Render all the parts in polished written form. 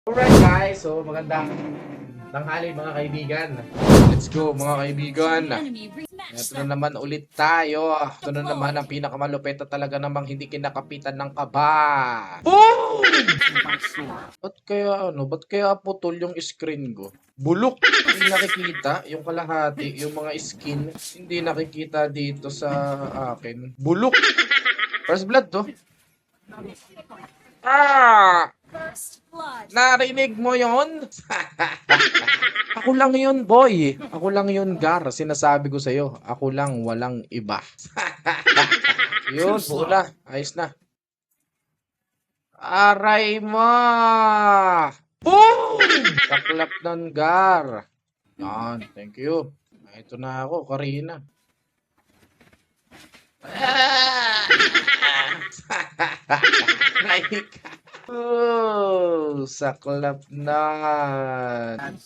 Alright guys, so magandang tanghali mga kaibigan. Let's go mga kaibigan. Ito na naman ulit tayo. Ito na naman ang pinakamalupit at talaga namang hindi kinakapitan ng kaba. Boom! Ba't kaya putol yung screen ko? Bulok! Hindi nakikita yung kalahati, yung mga skin. Hindi nakikita dito sa akin. Bulok! First blood to. Ah! Narinig mo yon? Ako lang yun, boy. Ako lang yun, Gar. Sinasabi ko sa'yo. Ako lang, walang iba. Yun, bula. Ayos na. Aray mo! Boom! Taklap ng Gar. Yan, thank you. Ito na ako, Karina. Oh, saklap na.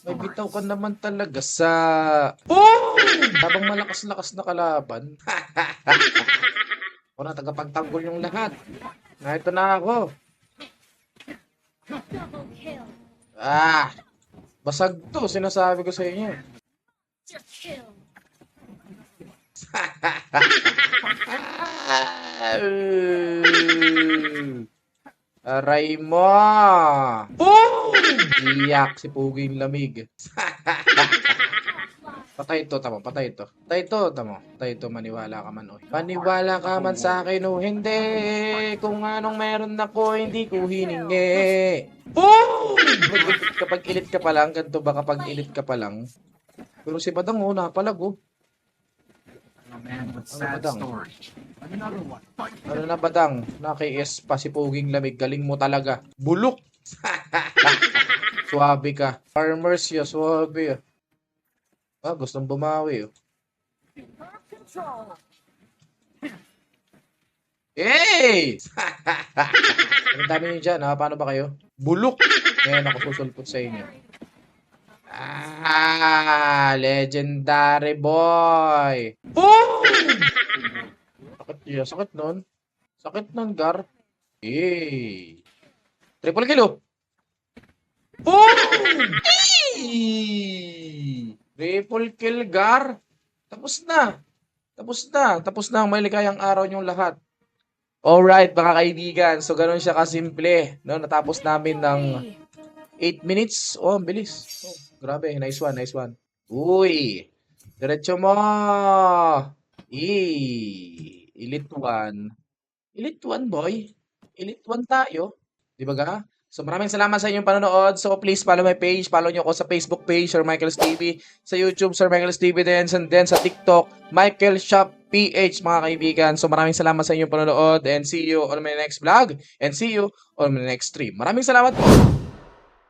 May bitaw ka naman talaga sa... Oh! Habang malakas-lakas na kalaban. Ako na, tagapagtanggol yung lahat. Ito na ako. Ah! Basag to, sinasabi ko sa inyo. Aray mo! Boom! Iyak si Puging Lamig. Patay ito, tamo. Patay ito. Patay ito, tamo. Patay ito, maniwala ka man. Oy. Maniwala ka man sa akin o hindi. Kung anong meron ako, hindi ko hiningi. Boom! Kapag ilit ka pa lang, ganito ba kapag ilit ka pa lang? Pero si Badang, oh, napalag, oh. Ano Badang? Ano na Badang? Naki-S pa si Puging Lamig. Galing mo talaga. Bulok! Suwabe ka. Farmers ya, suwabe. Ah, gustong bumawi. Oh. Hey! Ang dami nyo dyan, ha? Paano ba kayo? Bulok! Ngayon ako susulpot sa inyo. Ah, legendary boy! Boom! Sakit niya, sakit nun. Sakit nun, Gar. Eh. Triple kill, oh. Boom! Eh! Triple kill, Gar. Tapos na. Tapos na. Tapos na ang maligayang araw niyong lahat. Alright, mga kaibigan. So, ganun siya kasimple. No? Natapos namin ng 8 minutes. Oh, ang bilis. Oh, grabe. Nice one, nice one. Uy. Diretso mo. Elite 1. Elite 1, boy. Elite 1 tayo. Di ba ga? So maraming salamat sa inyong panonood. So please follow my page. Follow nyo ako sa Facebook page, Sir Michael's TV. Sa YouTube, Sir Michael's TV din. And then sa TikTok, Michael Shop PH, mga kaibigan. So maraming salamat sa inyong panonood. And see you on my next vlog. And see you on my next stream. Maraming salamat po.